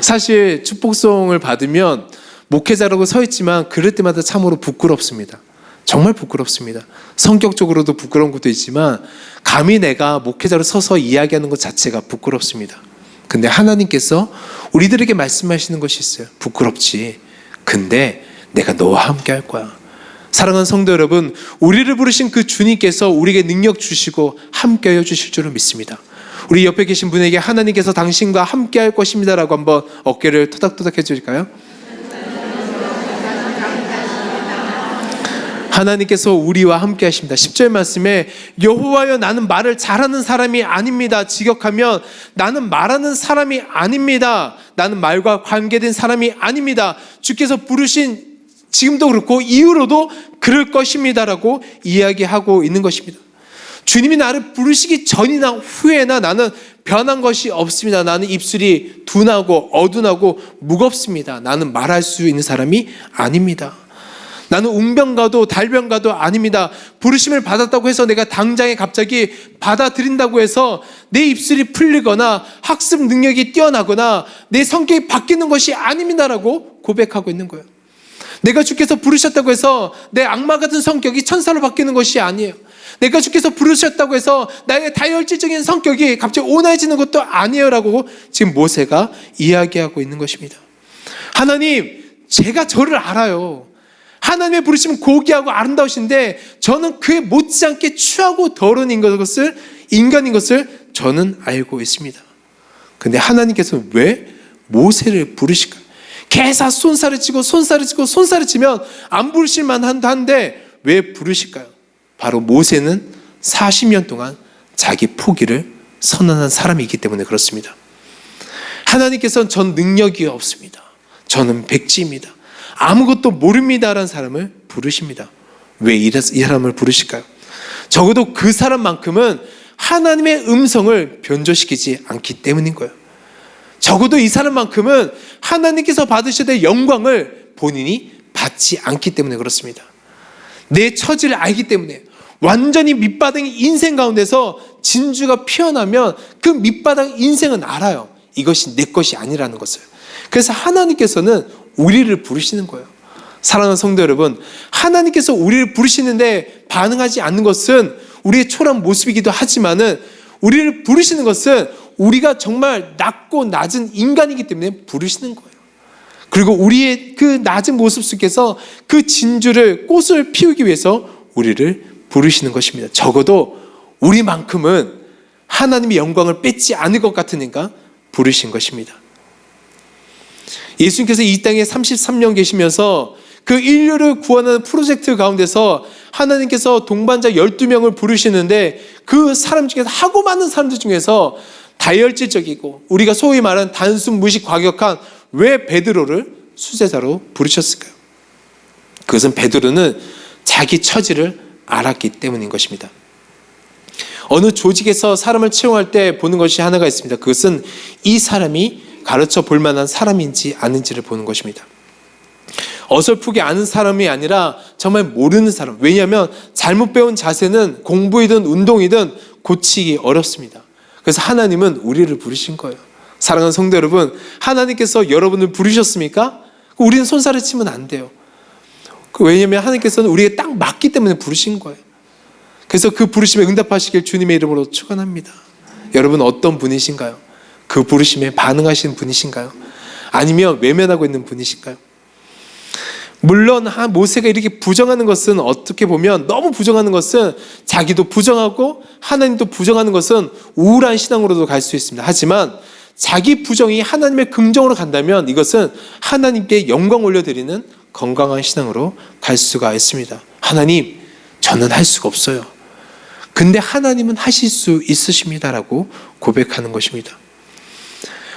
사실 축복송을 받으면 목회자라고 서 있지만 그럴 때마다 참으로 부끄럽습니다. 정말 부끄럽습니다. 성격적으로도 부끄러운 것도 있지만 감히 내가 목회자로 서서 이야기하는 것 자체가 부끄럽습니다. 근데 하나님께서 우리들에게 말씀하시는 것이 있어요. 부끄럽지. 근데 내가 너와 함께 할 거야. 사랑하는 성도 여러분, 우리를 부르신 그 주님께서 우리에게 능력 주시고 함께하여 주실 줄을 믿습니다. 우리 옆에 계신 분에게 하나님께서 당신과 함께 할 것입니다 라고 한번 어깨를 토닥토닥 해줄까요? 하나님께서 우리와 함께 하십니다. 10절 말씀에 여호와여 나는 말을 잘하는 사람이 아닙니다. 직역하면 나는 말하는 사람이 아닙니다. 나는 말과 관계된 사람이 아닙니다. 주께서 부르신 지금도 그렇고 이후로도 그럴 것입니다 라고 이야기하고 있는 것입니다. 주님이 나를 부르시기 전이나 후에나 나는 변한 것이 없습니다. 나는 입술이 둔하고 어둔하고 무겁습니다. 나는 말할 수 있는 사람이 아닙니다. 나는 웅변가도 달변가도 아닙니다. 부르심을 받았다고 해서 내가 당장에 갑자기 받아들인다고 해서 내 입술이 풀리거나 학습 능력이 뛰어나거나 내 성격이 바뀌는 것이 아닙니다라고 고백하고 있는 거예요. 내가 주께서 부르셨다고 해서 내 악마 같은 성격이 천사로 바뀌는 것이 아니에요. 내가 주께서 부르셨다고 해서 나의 다혈질적인 성격이 갑자기 온화해지는 것도 아니에요 라고 지금 모세가 이야기하고 있는 것입니다. 하나님, 제가 저를 알아요. 하나님의 부르심은 고귀하고 아름다우신데 저는 그에 못지않게 추하고 더러운 인간인 것을 저는 알고 있습니다. 근데 하나님께서 왜 모세를 부르실까요? 개사 손살을 치고 손살을 치면 안 부르실만 한데 왜 부르실까요? 바로 모세는 40년 동안 자기 포기를 선언한 사람이기 때문에 그렇습니다. 하나님께서는 전 능력이 없습니다. 저는 백지입니다. 아무것도 모릅니다라는 사람을 부르십니다. 왜 이 사람을 부르실까요? 적어도 그 사람만큼은 하나님의 음성을 변조시키지 않기 때문인 거예요. 적어도 이 사람만큼은 하나님께서 받으셔야 될 영광을 본인이 받지 않기 때문에 그렇습니다. 내 처지를 알기 때문에 완전히 밑바닥 인생 가운데서 진주가 피어나면 그 밑바닥 인생은 알아요. 이것이 내 것이 아니라는 것을. 그래서 하나님께서는 우리를 부르시는 거예요. 사랑하는 성도 여러분, 하나님께서 우리를 부르시는데 반응하지 않는 것은 우리의 초라한 모습이기도 하지만은 우리를 부르시는 것은 우리가 정말 낮고 낮은 인간이기 때문에 부르시는 거예요. 그리고 우리의 그 낮은 모습 속에서 그 진주를 꽃을 피우기 위해서 우리를 부르시는 것입니다. 적어도 우리만큼은 하나님의 영광을 뺏지 않을 것 같으니까 부르신 것입니다. 예수님께서 이 땅에 33년 계시면서 그 인류를 구원하는 프로젝트 가운데서 하나님께서 동반자 12명을 부르시는데 그 사람 중에서 하고 많은 사람들 중에서 다혈질적이고 우리가 소위 말하는 단순 무식 과격한 왜 베드로를 수제자로 부르셨을까요? 그것은 베드로는 자기 처지를 알았기 때문인 것입니다. 어느 조직에서 사람을 채용할 때 보는 것이 하나가 있습니다. 그것은 이 사람이 가르쳐 볼 만한 사람인지 아닌지를 보는 것입니다. 어설프게 아는 사람이 아니라 정말 모르는 사람. 왜냐하면 잘못 배운 자세는 공부이든 운동이든 고치기 어렵습니다. 그래서 하나님은 우리를 부르신 거예요. 사랑하는 성도 여러분, 하나님께서 여러분을 부르셨습니까? 우리는 손살을 치면 안 돼요. 왜냐하면 하나님께서는 우리에게 딱 맞기 때문에 부르신 거예요. 그래서 그 부르심에 응답하시길 주님의 이름으로 축원합니다. 여러분 어떤 분이신가요? 그 부르심에 반응하시는 분이신가요? 아니면 외면하고 있는 분이신가요? 물론 모세가 이렇게 부정하는 것은 어떻게 보면 너무 부정하는 것은 자기도 부정하고 하나님도 부정하는 것은 우울한 신앙으로도 갈 수 있습니다. 하지만 자기 부정이 하나님의 긍정으로 간다면 이것은 하나님께 영광 올려드리는 건강한 신앙으로 갈 수가 있습니다. 하나님, 저는 할 수가 없어요. 근데 하나님은 하실 수 있으십니다라고 고백하는 것입니다.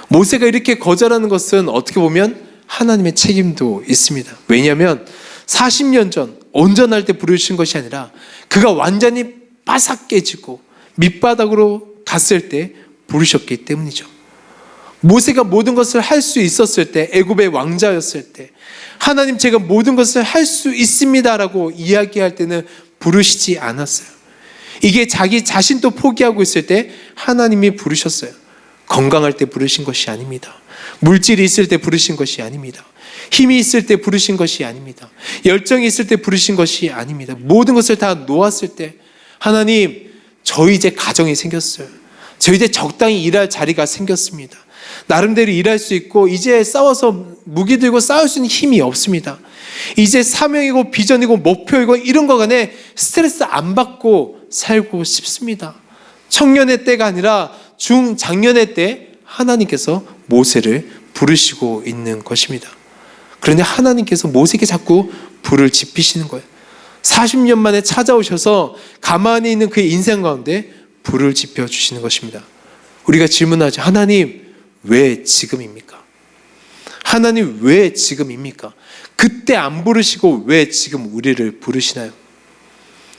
모세가 이렇게 거절하는 것은 어떻게 보면 하나님의 책임도 있습니다. 왜냐하면 40년 전 온전할 때 부르신 것이 아니라 그가 완전히 바삭 깨지고 밑바닥으로 갔을 때 부르셨기 때문이죠. 모세가 모든 것을 할 수 있었을 때, 애굽의 왕자였을 때, 하나님 제가 모든 것을 할 수 있습니다라고 이야기할 때는 부르시지 않았어요. 이게 자기 자신도 포기하고 있을 때 하나님이 부르셨어요. 건강할 때 부르신 것이 아닙니다. 물질이 있을 때 부르신 것이 아닙니다. 힘이 있을 때 부르신 것이 아닙니다. 열정이 있을 때 부르신 것이 아닙니다. 모든 것을 다 놓았을 때 하나님, 저 이제 가정이 생겼어요. 저 이제 적당히 일할 자리가 생겼습니다. 나름대로 일할 수 있고 이제 싸워서 무기 들고 싸울 수 있는 힘이 없습니다. 이제 사명이고 비전이고 목표이고 이런 거 간에 스트레스 안 받고 살고 싶습니다. 청년의 때가 아니라 중장년의 때 하나님께서 모세를 부르시고 있는 것입니다. 그런데 하나님께서 모세에게 자꾸 불을 지피시는 거예요. 40년 만에 찾아오셔서 가만히 있는 그의 인생 가운데 불을 지펴주시는 것입니다. 우리가 질문하죠. 하나님, 왜 지금입니까? 하나님, 왜 지금입니까? 그때 안 부르시고 왜 지금 우리를 부르시나요?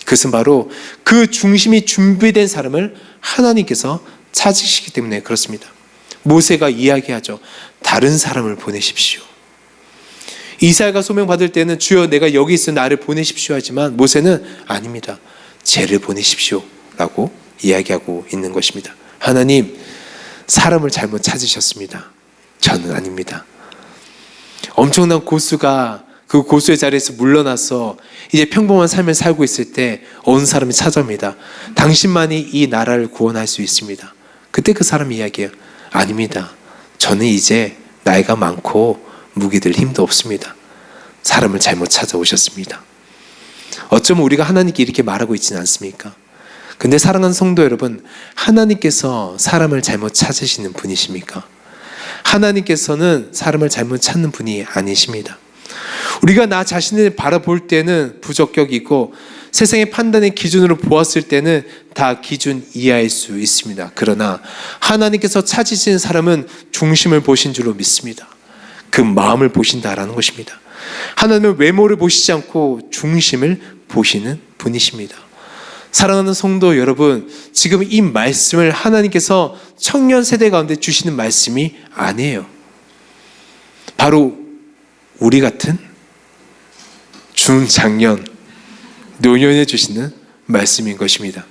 그것은 바로 그 중심이 준비된 사람을 하나님께서 찾으시기 때문에 그렇습니다. 모세가 이야기하죠. 다른 사람을 보내십시오. 이사야가 소명 받을 때는 주여 내가 여기 있어 나를 보내십시오 하지만 모세는 아닙니다. 쟤를 보내십시오 라고 이야기하고 있는 것입니다. 하나님, 사람을 잘못 찾으셨습니다. 저는 아닙니다. 엄청난 고수가 그 고수의 자리에서 물러나서 이제 평범한 삶을 살고 있을 때 어느 사람이 찾아옵니다. 당신만이 이 나라를 구원할 수 있습니다. 그때 그 사람이 이야기해요. 아닙니다. 저는 이제 나이가 많고 무기들 힘도 없습니다. 사람을 잘못 찾아오셨습니다. 어쩌면 우리가 하나님께 이렇게 말하고 있지는 않습니까? 근데 사랑하는 성도 여러분, 하나님께서 사람을 잘못 찾으시는 분이십니까? 하나님께서는 사람을 잘못 찾는 분이 아니십니다. 우리가 나 자신을 바라볼 때는 부적격이고 세상의 판단의 기준으로 보았을 때는 다 기준 이하일 수 있습니다. 그러나 하나님께서 찾으시는 사람은 중심을 보신 줄로 믿습니다. 그 마음을 보신다라는 것입니다. 하나님은 외모를 보시지 않고 중심을 보시는 분이십니다. 사랑하는 성도 여러분, 지금 이 말씀을 하나님께서 청년 세대 가운데 주시는 말씀이 아니에요. 바로 우리 같은 중장년, 노년에 주시는 말씀인 것입니다.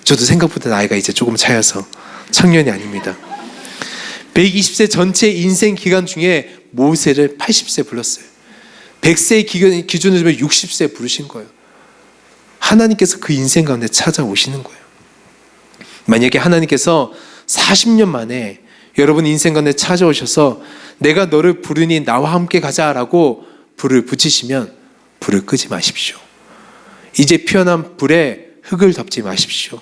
저도 생각보다 나이가 이제 조금 차여서 청년이 아닙니다. 120세 전체 인생 기간 중에 모세를 80세 불렀어요. 100세의 기준으로 보면 60세 부르신 거예요. 하나님께서 그 인생 가운데 찾아오시는 거예요. 만약에 하나님께서 40년 만에 여러분 인생 가운데 찾아오셔서 내가 너를 부르니 나와 함께 가자라고 불을 붙이시면 불을 끄지 마십시오. 이제 피어난 불에 흙을 덮지 마십시오.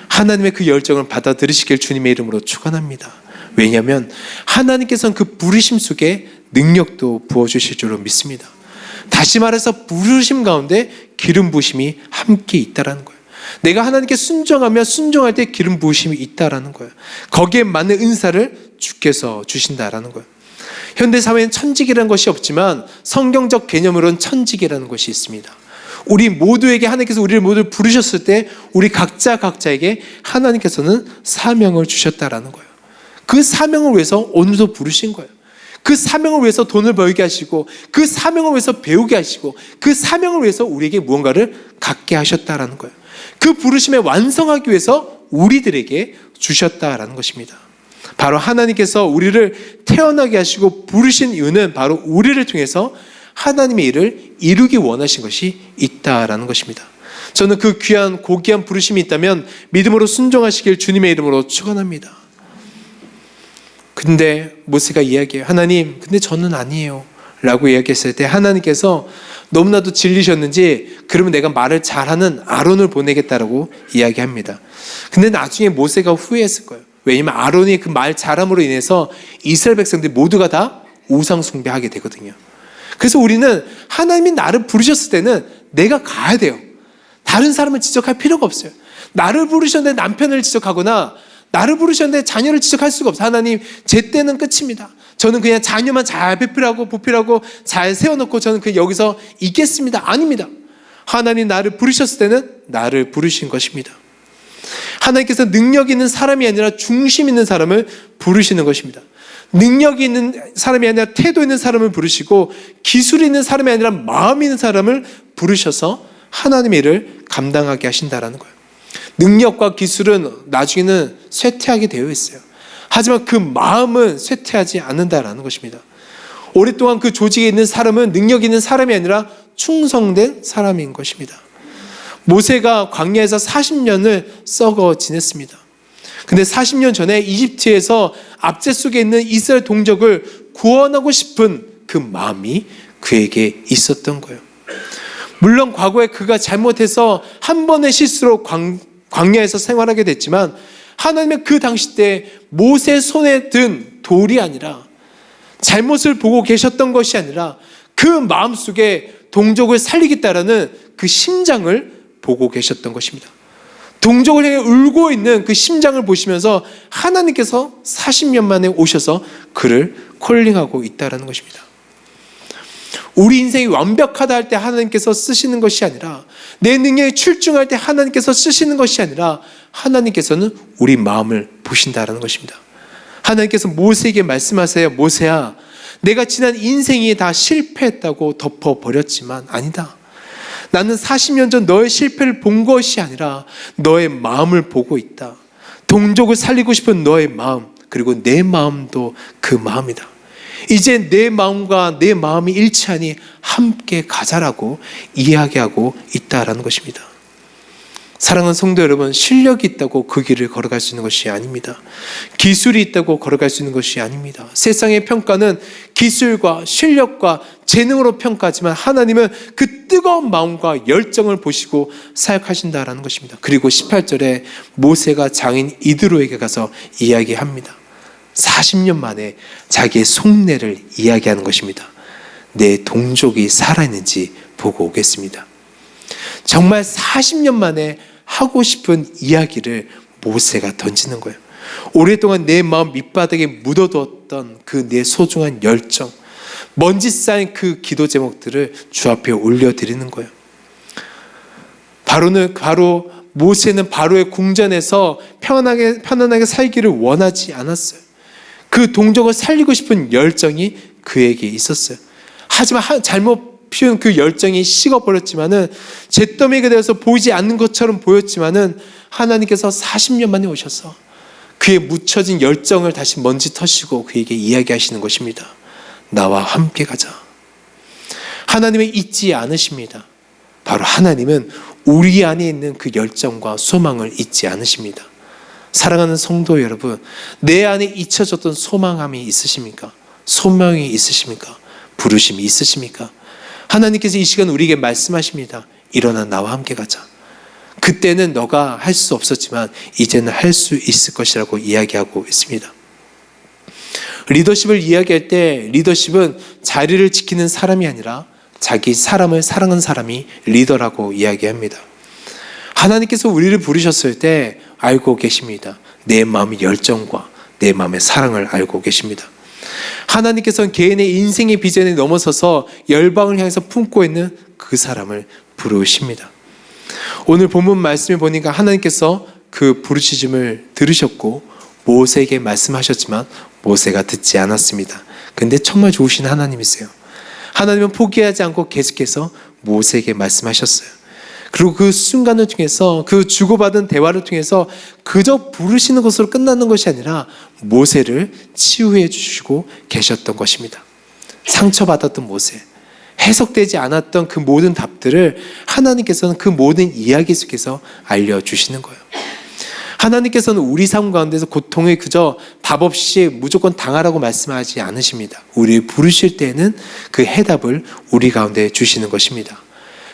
하나님의 그 열정을 받아들이시길 주님의 이름으로 축원합니다. 왜냐하면 하나님께서는 그 부르심 속에 능력도 부어주실 줄로 믿습니다. 다시 말해서 부르심 가운데 기름 부으심이 함께 있다라는 거예요. 내가 하나님께 순종하면 순종할 때 기름 부으심이 있다라는 거예요. 거기에 맞는 은사를 주께서 주신다라는 거예요. 현대사회엔 천직이라는 것이 없지만 성경적 개념으로는 천직이라는 것이 있습니다. 우리 모두에게 하나님께서 우리를 모두 부르셨을 때 우리 각자에게 하나님께서는 사명을 주셨다라는 거예요. 그 사명을 위해서 오늘도 부르신 거예요. 그 사명을 위해서 돈을 벌게 하시고 그 사명을 위해서 배우게 하시고 그 사명을 위해서 우리에게 무언가를 갖게 하셨다라는 거예요. 그 부르심에 완성하기 위해서 우리들에게 주셨다라는 것입니다. 바로 하나님께서 우리를 태어나게 하시고 부르신 이유는 바로 우리를 통해서 하나님의 일을 이루기 원하신 것이 있다라는 것입니다. 저는 그 귀한 고귀한 부르심이 있다면 믿음으로 순종하시길 주님의 이름으로 축원합니다. 근데 모세가 이야기해요. 하나님, 근데 저는 아니에요 라고 이야기했을 때 하나님께서 너무나도 질리셨는지 그러면 내가 말을 잘하는 아론을 보내겠다라고 이야기합니다. 근데 나중에 모세가 후회했을 거예요. 왜냐하면 아론이 그 말 잘함으로 인해서 이스라엘 백성들이 모두가 다 우상 숭배하게 되거든요. 그래서 우리는 하나님이 나를 부르셨을 때는 내가 가야 돼요. 다른 사람을 지적할 필요가 없어요. 나를 부르셨는데 남편을 지적하거나 나를 부르셨는데 자녀를 지적할 수가 없어요. 하나님, 제 때는 끝입니다. 저는 그냥 자녀만 잘 보필하고 잘 세워놓고 저는 그냥 여기서 있겠습니다. 아닙니다. 하나님 나를 부르셨을 때는 나를 부르신 것입니다. 하나님께서 능력 있는 사람이 아니라 중심 있는 사람을 부르시는 것입니다. 능력이 있는 사람이 아니라 태도 있는 사람을 부르시고 기술이 있는 사람이 아니라 마음이 있는 사람을 부르셔서 하나님의 일을 감당하게 하신다라는 거예요. 능력과 기술은 나중에는 쇠퇴하게 되어 있어요. 하지만 그 마음은 쇠퇴하지 않는다라는 것입니다. 오랫동안 그 조직에 있는 사람은 능력 있는 사람이 아니라 충성된 사람인 것입니다. 모세가 광야에서 40년을 썩어 지냈습니다. 근데 40년 전에 이집트에서 압제 속에 있는 이스라엘 동족을 구원하고 싶은 그 마음이 그에게 있었던 거예요. 물론 과거에 그가 잘못해서 한 번의 실수로 광야에서 생활하게 됐지만 하나님은 그 당시 때 모세 손에 든 돌이 아니라 잘못을 보고 계셨던 것이 아니라 그 마음속에 동족을 살리겠다라는 그 심장을 보고 계셨던 것입니다. 동족을 향해 울고 있는 그 심장을 보시면서 하나님께서 40년 만에 오셔서 그를 콜링하고 있다는 것입니다. 우리 인생이 완벽하다 할 때 하나님께서 쓰시는 것이 아니라 내 능력이 출중할 때 하나님께서 쓰시는 것이 아니라 하나님께서는 우리 마음을 보신다는 것입니다. 하나님께서 모세에게 말씀하세요. 모세야, 내가 지난 인생이 다 실패했다고 덮어버렸지만 아니다. 나는 40년 전 너의 실패를 본 것이 아니라 너의 마음을 보고 있다. 동족을 살리고 싶은 너의 마음, 그리고 내 마음도 그 마음이다. 이제 내 마음과 내 마음이 일치하니 함께 가자라고 이야기하고 있다라는 것입니다. 사랑하는 성도 여러분, 실력이 있다고 그 길을 걸어갈 수 있는 것이 아닙니다. 기술이 있다고 걸어갈 수 있는 것이 아닙니다. 세상의 평가는 기술과 실력과 재능으로 평가하지만 하나님은 그 뜨거운 마음과 열정을 보시고 사역하신다라는 것입니다. 그리고 18절에 모세가 장인 이드로에게 가서 이야기합니다. 40년 만에 자기의 속내를 이야기하는 것입니다. 내 동족이 살아있는지 보고 오겠습니다. 정말 40년 만에 하고 싶은 이야기를 모세가 던지는 거예요. 오랫동안 내 마음 밑바닥에 묻어두었던 그 내 소중한 열정, 먼지 쌓인 그 기도 제목들을 주 앞에 올려드리는 거예요. 바로 모세는 바로의 궁전에서 편안하게 살기를 원하지 않았어요. 그 동족을 살리고 싶은 열정이 그에게 있었어요. 하지만 잘못 피운 그 열정이 식어버렸지만은 잿더미가 되어서 보이지 않는 것처럼 보였지만은 하나님께서 40년 만에 오셔서 그의 묻혀진 열정을 다시 먼지 터시고 그에게 이야기하시는 것입니다. 나와 함께 가자. 하나님은 잊지 않으십니다. 바로 하나님은 우리 안에 있는 그 열정과 소망을 잊지 않으십니다. 사랑하는 성도 여러분, 내 안에 잊혀졌던 소망함이 있으십니까? 소명이 있으십니까? 부르심이 있으십니까? 하나님께서 이 시간 우리에게 말씀하십니다. 일어나 나와 함께 가자. 그때는 너가 할 수 없었지만 이제는 할 수 있을 것이라고 이야기하고 있습니다. 리더십을 이야기할 때 리더십은 자리를 지키는 사람이 아니라 자기 사람을 사랑하는 사람이 리더라고 이야기합니다. 하나님께서 우리를 부르셨을 때 알고 계십니다. 내 마음의 열정과 내 마음의 사랑을 알고 계십니다. 하나님께서는 개인의 인생의 비전에 넘어서서 열방을 향해서 품고 있는 그 사람을 부르십니다. 오늘 본문 말씀을 보니까 하나님께서 그 부르짖음을 들으셨고 모세에게 말씀하셨지만 모세가 듣지 않았습니다. 근데 정말 좋으신 하나님이세요. 하나님은 포기하지 않고 계속해서 모세에게 말씀하셨어요. 그리고 그 순간을 통해서 그 주고받은 대화를 통해서 그저 부르시는 것으로 끝나는 것이 아니라 모세를 치유해 주시고 계셨던 것입니다. 상처받았던 모세, 해석되지 않았던 그 모든 답들을 하나님께서는 그 모든 이야기 속에서 알려주시는 거예요. 하나님께서는 우리 삶 가운데서 고통을 그저 답 없이 무조건 당하라고 말씀하지 않으십니다. 우리를 부르실 때는 그 해답을 우리 가운데 주시는 것입니다.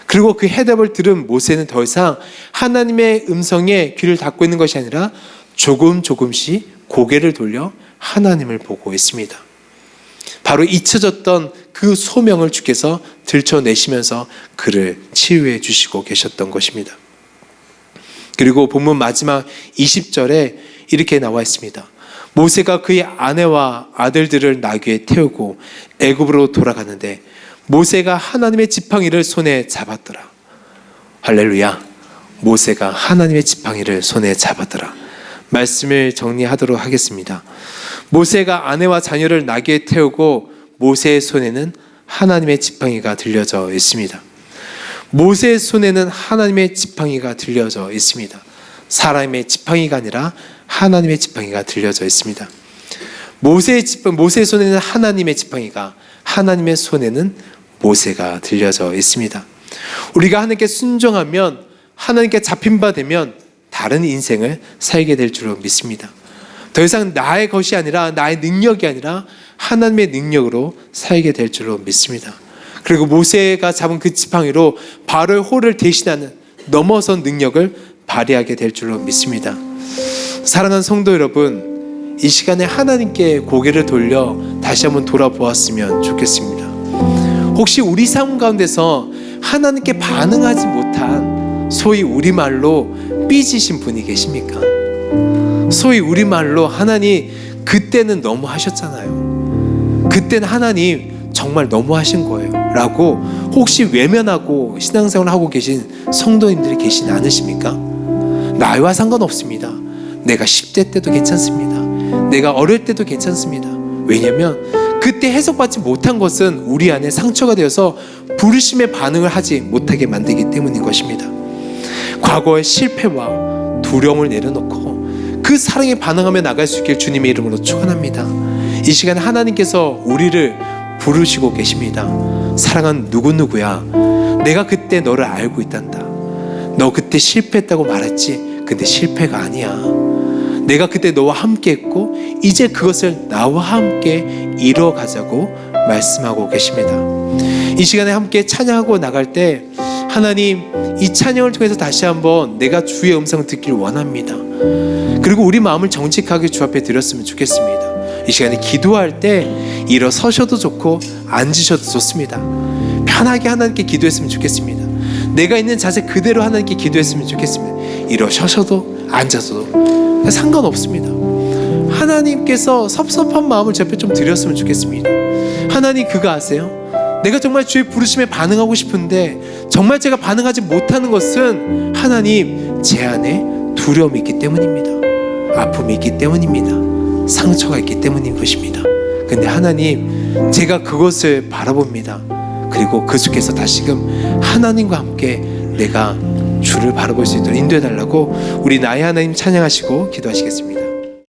그리고 그 해답을 들은 모세는 더 이상 하나님의 음성에 귀를 닫고 있는 것이 아니라 조금씩 고개를 돌려 하나님을 보고 있습니다. 바로 잊혀졌던 그 소명을 주께서 들춰내시면서 그를 치유해 주시고 계셨던 것입니다. 그리고 본문 마지막 20절에 이렇게 나와 있습니다. 모세가 그의 아내와 아들들을 나귀에 태우고 애굽으로 돌아가는데 모세가 하나님의 지팡이를 손에 잡았더라. 할렐루야. 모세가 하나님의 지팡이를 손에 잡았더라. 말씀을 정리하도록 하겠습니다. 모세가 아내와 자녀를 나귀에 태우고 모세의 손에는 하나님의 지팡이가 들려져 있습니다. 모세의 손에는 하나님의 지팡이가 들려져 있습니다. 사람의 지팡이가 아니라 하나님의 지팡이가 들려져 있습니다. 모세의 손에는 하나님의 지팡이가, 하나님의 손에는 모세가 들려져 있습니다. 우리가 하나님께 순종하면, 하나님께 잡힌 바 되면 다른 인생을 살게 될 줄로 믿습니다. 더 이상 나의 것이 아니라, 나의 능력이 아니라 하나님의 능력으로 살게 될 줄로 믿습니다. 그리고 모세가 잡은 그 지팡이로 바로의 호를 대신하는 넘어선 능력을 발휘하게 될 줄로 믿습니다. 사랑하는 성도 여러분, 이 시간에 하나님께 고개를 돌려 다시 한번 돌아보았으면 좋겠습니다. 혹시 우리 삶 가운데서 하나님께 반응하지 못한, 소위 우리말로 삐지신 분이 계십니까? 소위 우리말로 하나님 그때는 너무 하셨잖아요, 그때는 하나님 정말 너무 하신 거예요 라고 혹시 외면하고 신앙생활을 하고 계신 성도님들이 계시지 않으십니까? 나이와 상관없습니다. 내가 10대 때도 괜찮습니다. 내가 어릴 때도 괜찮습니다. 왜냐하면 그때 해석받지 못한 것은 우리 안에 상처가 되어서 부르심의 반응을 하지 못하게 만들기 때문인 것입니다. 과거의 실패와 두려움을 내려놓고 그 사랑에 반응하며 나갈 수 있길 주님의 이름으로 축원합니다. 이 시간에 하나님께서 우리를 부르시고 계십니다. 사랑하는 누구누구야, 내가 그때 너를 알고 있단다. 너 그때 실패했다고 말했지, 근데 실패가 아니야. 내가 그때 너와 함께 했고 이제 그것을 나와 함께 이뤄가자고 말씀하고 계십니다. 이 시간에 함께 찬양하고 나갈 때 하나님, 이 찬양을 통해서 다시 한번 내가 주의 음성을 듣길 원합니다. 그리고 우리 마음을 정직하게 주 앞에 드렸으면 좋겠습니다. 이 시간에 기도할 때 일어서셔도 좋고 앉으셔도 좋습니다. 편하게 하나님께 기도했으면 좋겠습니다. 내가 있는 자세 그대로 하나님께 기도했으면 좋겠습니다. 일어서셔도 앉아서도 상관없습니다. 하나님께서 섭섭한 마음을 제 앞에 좀 드렸으면 좋겠습니다. 하나님, 그거 아세요? 내가 정말 주의 부르심에 반응하고 싶은데 정말 제가 반응하지 못하는 것은 하나님, 제 안에 두려움이 있기 때문입니다. 아픔이 있기 때문입니다. 상처가 있기 때문인 것입니다. 근데 하나님, 제가 그것을 바라봅니다. 그리고 그 속에서 다시금 하나님과 함께 내가 주를 바라볼 수 있도록 인도해달라고 우리 나의 하나님 찬양하시고 기도하시겠습니다.